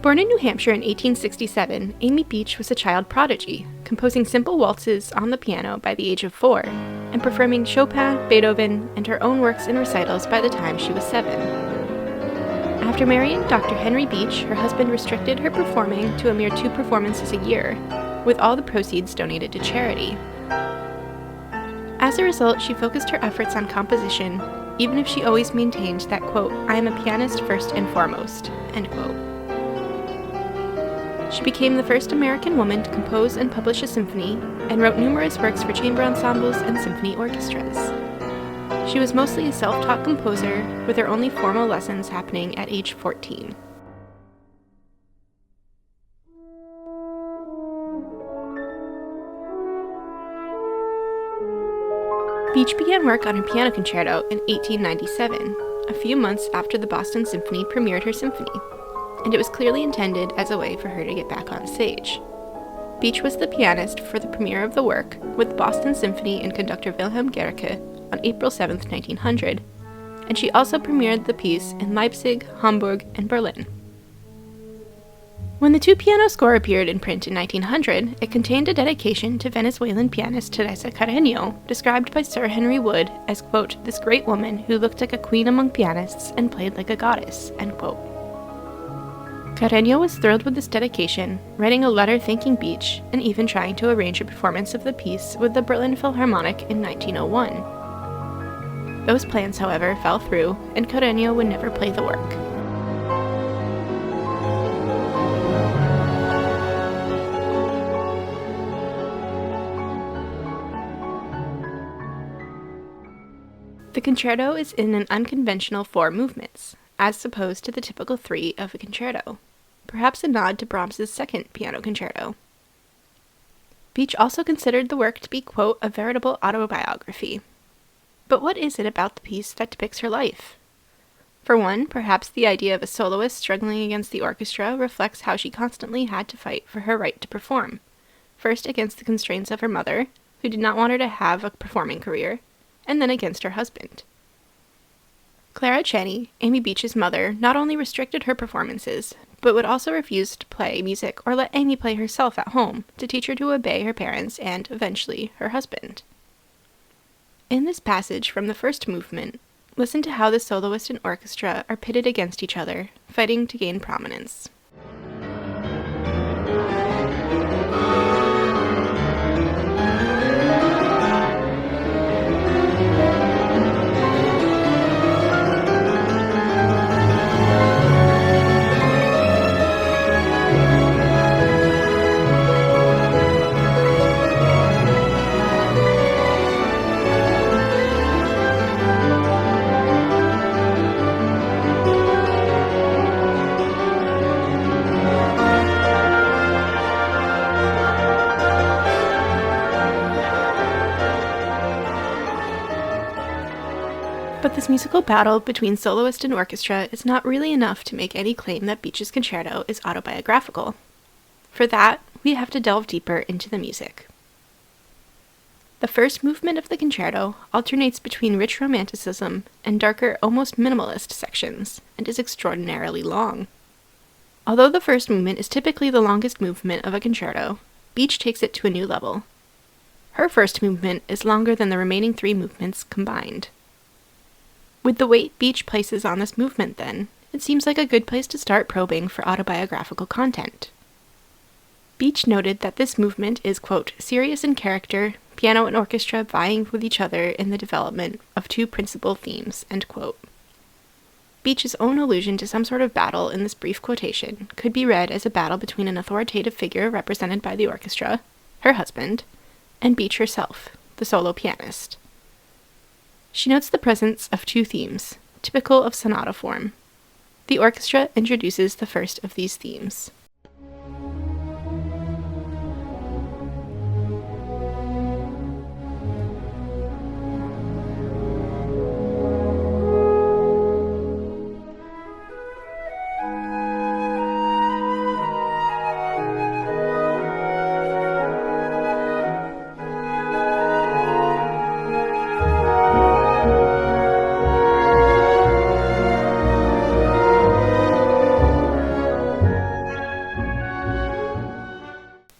Born in New Hampshire in 1867, Amy Beach was a child prodigy, composing simple waltzes on the piano by the age of 4, and performing Chopin, Beethoven, and her own works in recitals by the time she was 7. After marrying Dr. Henry Beach, her husband restricted her performing to a mere 2 performances a year, with all the proceeds donated to charity. As a result, she focused her efforts on composition, even if she always maintained that, quote, "I am a pianist first and foremost," end quote. She became the first American woman to compose and publish a symphony, and wrote numerous works for chamber ensembles and symphony orchestras. She was mostly a self-taught composer, with her only formal lessons happening at age 14. Beach began work on her piano concerto in 1897, a few months after the Boston Symphony premiered her symphony, and it was clearly intended as a way for her to get back on stage. Beach was the pianist for the premiere of the work with Boston Symphony and conductor Wilhelm Gericke on April 7, 1900, and she also premiered the piece in Leipzig, Hamburg, and Berlin. When the 2-piano score appeared in print in 1900, it contained a dedication to Venezuelan pianist Teresa Carreño, described by Sir Henry Wood as, quote, "this great woman who looked like a queen among pianists and played like a goddess," end quote. Carreño was thrilled with this dedication, writing a letter thanking Beach, and even trying to arrange a performance of the piece with the Berlin Philharmonic in 1901. Those plans, however, fell through, and Carreño would never play the work. The concerto is in an unconventional 4 movements, as opposed to the typical 3 of a concerto, perhaps a nod to Brahms's second piano concerto. Beach also considered the work to be, quote, "a veritable autobiography." But what is it about the piece that depicts her life? For one, perhaps the idea of a soloist struggling against the orchestra reflects how she constantly had to fight for her right to perform, first against the constraints of her mother, who did not want her to have a performing career, and then against her husband. Clara Cheney, Amy Beach's mother, not only restricted her performances, but would also refuse to play music or let Amy play herself at home to teach her to obey her parents and, eventually, her husband. In this passage from the first movement, listen to how the soloist and orchestra are pitted against each other, fighting to gain prominence. But this musical battle between soloist and orchestra is not really enough to make any claim that Beach's concerto is autobiographical. For that, we have to delve deeper into the music. The first movement of the concerto alternates between rich romanticism and darker, almost minimalist sections, and is extraordinarily long. Although the first movement is typically the longest movement of a concerto, Beach takes it to a new level. Her first movement is longer than the remaining 3 movements combined. With the weight Beach places on this movement, then, it seems like a good place to start probing for autobiographical content. Beach noted that this movement is, quote, "serious in character, piano and orchestra vying with each other in the development of 2 principal themes," end quote. Beach's own allusion to some sort of battle in this brief quotation could be read as a battle between an authoritative figure represented by the orchestra, her husband, and Beach herself, the solo pianist. She notes the presence of 2 themes, typical of sonata form. The orchestra introduces the first of these themes.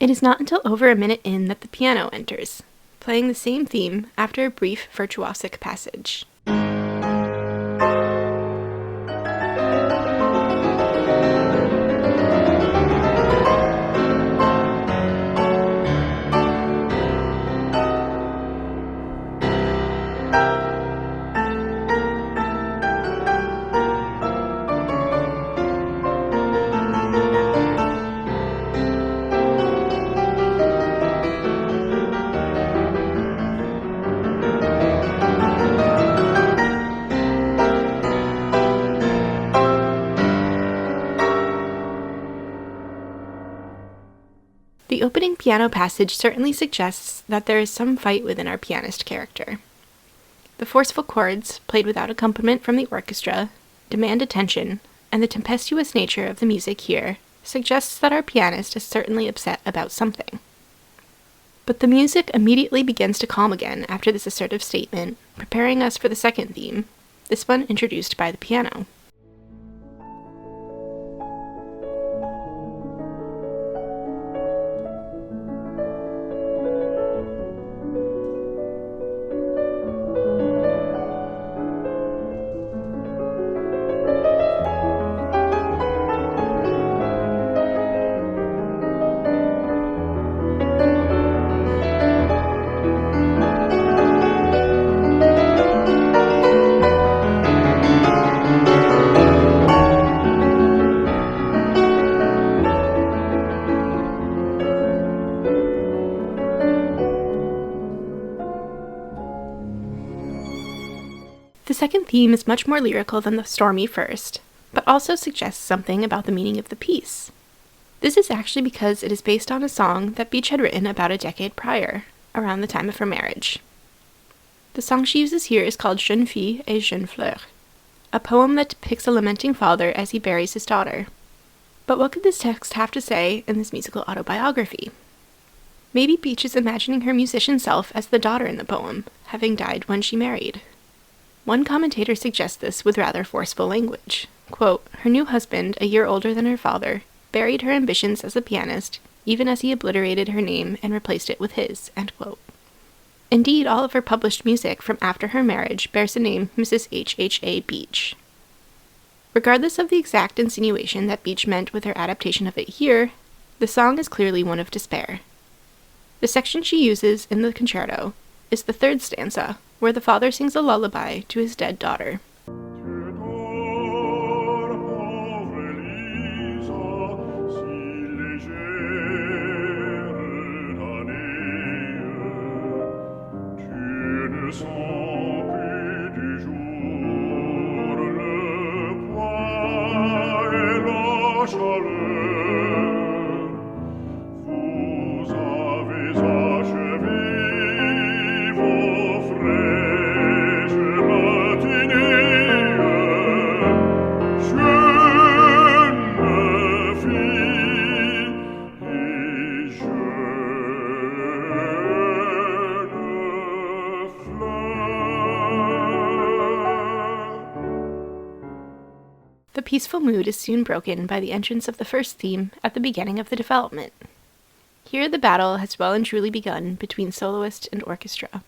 It is not until over a minute in that the piano enters, playing the same theme after a brief virtuosic passage. The opening piano passage certainly suggests that there is some fight within our pianist character. The forceful chords, played without accompaniment from the orchestra, demand attention, and the tempestuous nature of the music here suggests that our pianist is certainly upset about something. But the music immediately begins to calm again after this assertive statement, preparing us for the second theme, this one introduced by the piano. The second theme is much more lyrical than the stormy first, but also suggests something about the meaning of the piece. This is actually because it is based on a song that Beach had written about a decade prior, around the time of her marriage. The song she uses here is called Jeune, fille et Jeune, fleur, a poem that depicts a lamenting father as he buries his daughter. But what could this text have to say in this musical autobiography? Maybe Beach is imagining her musician self as the daughter in the poem, having died when she married. One commentator suggests this with rather forceful language. Quote, "Her new husband, a year older than her father, buried her ambitions as a pianist, even as he obliterated her name and replaced it with his." End quote. Indeed, all of her published music from after her marriage bears the name Mrs. H.H.A. Beach. Regardless of the exact insinuation that Beach meant with her adaptation of it here, the song is clearly one of despair. The section she uses in the concerto is the third stanza, where the father sings a lullaby to his dead daughter. The peaceful mood is soon broken by the entrance of the first theme at the beginning of the development. Here the battle has well and truly begun between soloist and orchestra.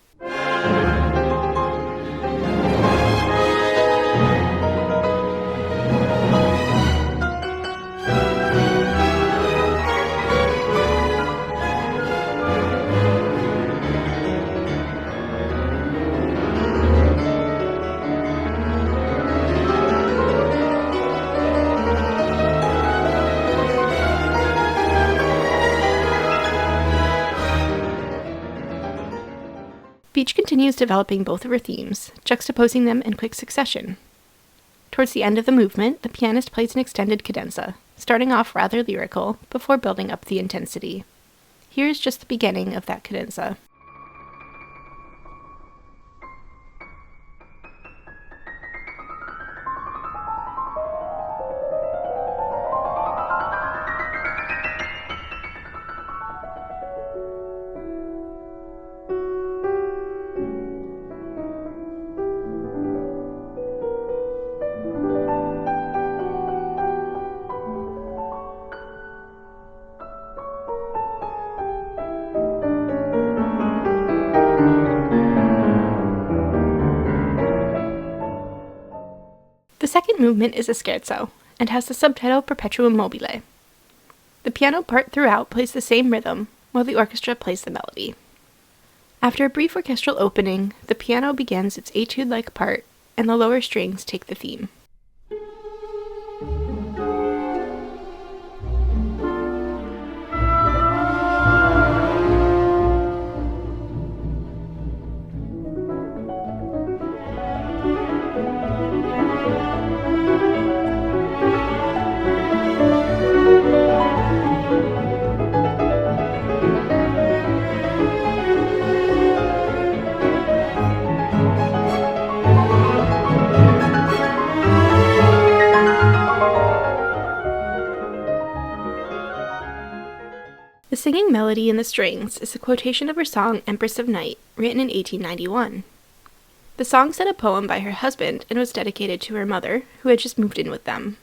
Beach continues developing both of her themes, juxtaposing them in quick succession. Towards the end of the movement, the pianist plays an extended cadenza, starting off rather lyrical before building up the intensity. Here's just the beginning of that cadenza. movement is a scherzo, and has the subtitle Perpetuum mobile. The piano part throughout plays the same rhythm, while the orchestra plays the melody. After a brief orchestral opening, the piano begins its etude-like part, and the lower strings take the theme. The singing melody in the strings is a quotation of her song Empress of Night, written in 1891. The song said a poem by her husband and was dedicated to her mother, who had just moved in with them.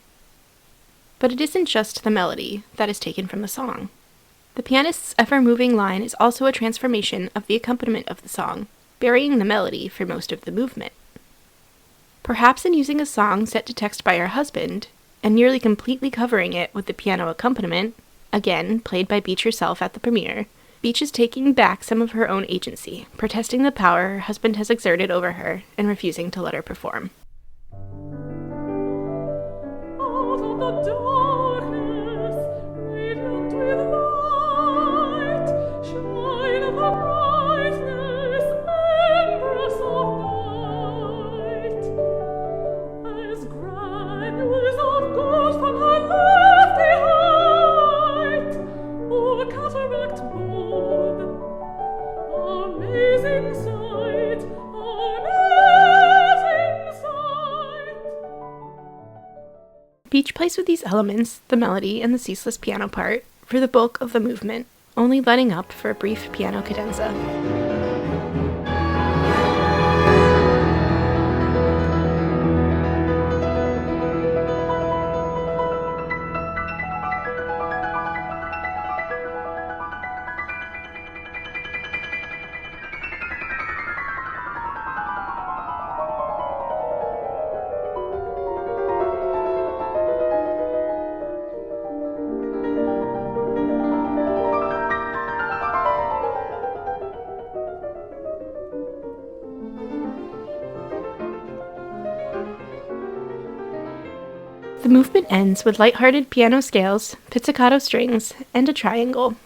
But it isn't just the melody that is taken from the song. The pianist's ever-moving line is also a transformation of the accompaniment of the song, burying the melody for most of the movement. Perhaps in using a song set to text by her husband, and nearly completely covering it with the piano accompaniment, again played by Beach herself at the premiere, Beach is taking back some of her own agency, protesting the power her husband has exerted over her and refusing to let her perform. Out of the darkness, radiant with light, shine the brightness, Empress of Night. As granules of gold from her lofty height, o'er cataract borne, amazing sight, amazing sight. Beach plays with these elements, the melody and the ceaseless piano part, for the bulk of the movement, only letting up for a brief piano cadenza. The movement ends with light-hearted piano scales, pizzicato strings, and a triangle.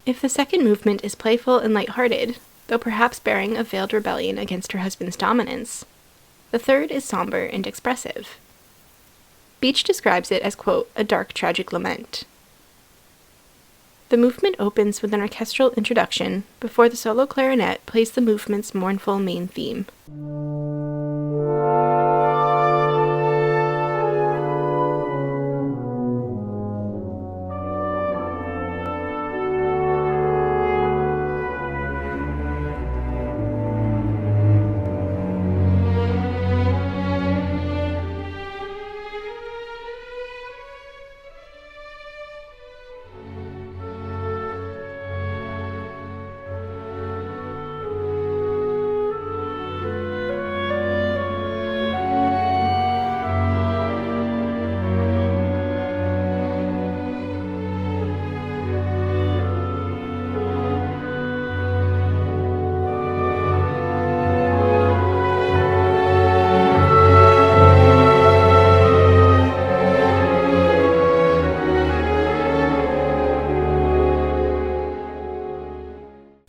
If the second movement is playful and light-hearted, though perhaps bearing a veiled rebellion against her husband's dominance, the third is somber and expressive. Beach describes it as, quote, a dark tragic lament. The movement opens with an orchestral introduction before the solo clarinet plays the movement's mournful main theme.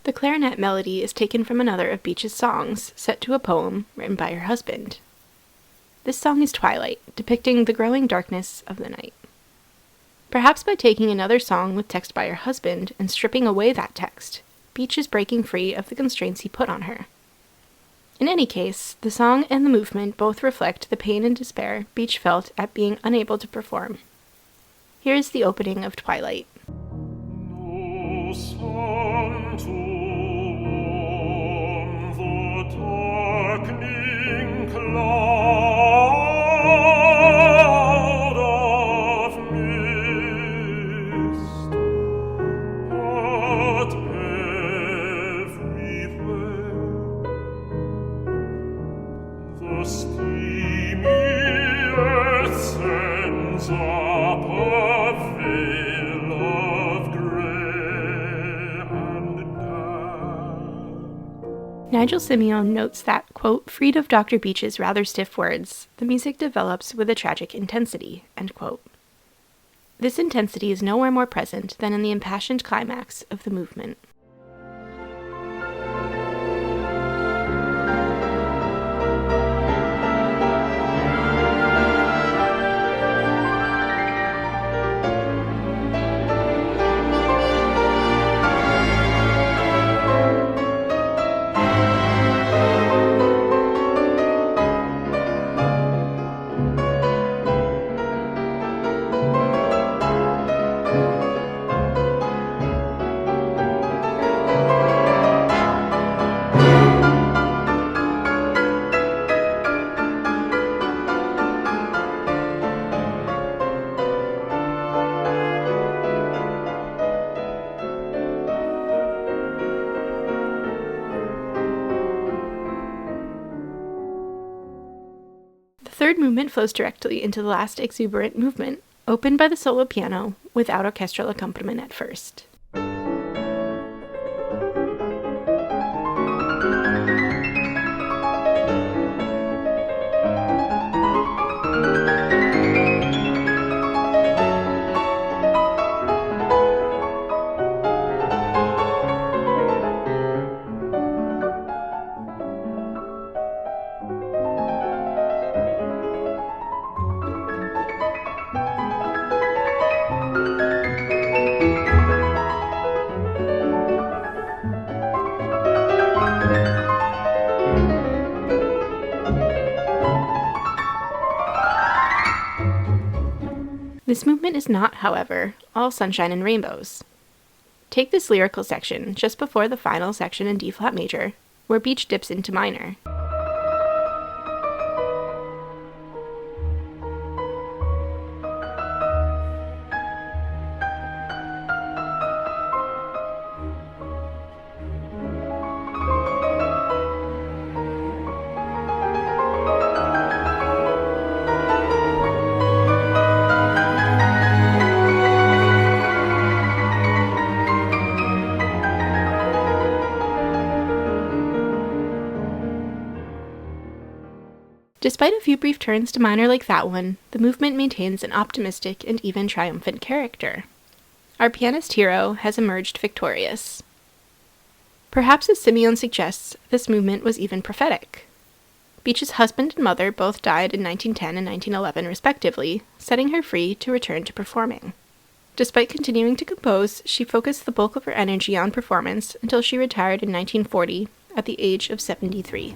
The clarinet melody is taken from another of Beach's songs, set to a poem written by her husband. This song is Twilight, depicting the growing darkness of the night. Perhaps by taking another song with text by her husband and stripping away that text, Beach is breaking free of the constraints he put on her. In any case, the song and the movement both reflect the pain and despair Beach felt at being unable to perform. Here is the opening of Twilight. No sun to warm the darkening cloud. Nigel Simeon notes that, quote, freed of Dr. Beach's rather stiff words, the music develops with a tragic intensity, end quote. This intensity is nowhere more present than in the impassioned climax of the movement. The third movement flows directly into the last exuberant movement, opened by the solo piano without orchestral accompaniment at first. This movement is not, however, all sunshine and rainbows. Take this lyrical section just before the final section in D-flat major, where Beach dips into minor. Despite a few brief turns to minor like that one, the movement maintains an optimistic and even triumphant character. Our pianist hero has emerged victorious. Perhaps, as Simeon suggests, this movement was even prophetic. Beach's husband and mother both died in 1910 and 1911 respectively, setting her free to return to performing. Despite continuing to compose, she focused the bulk of her energy on performance until she retired in 1940 at the age of 73.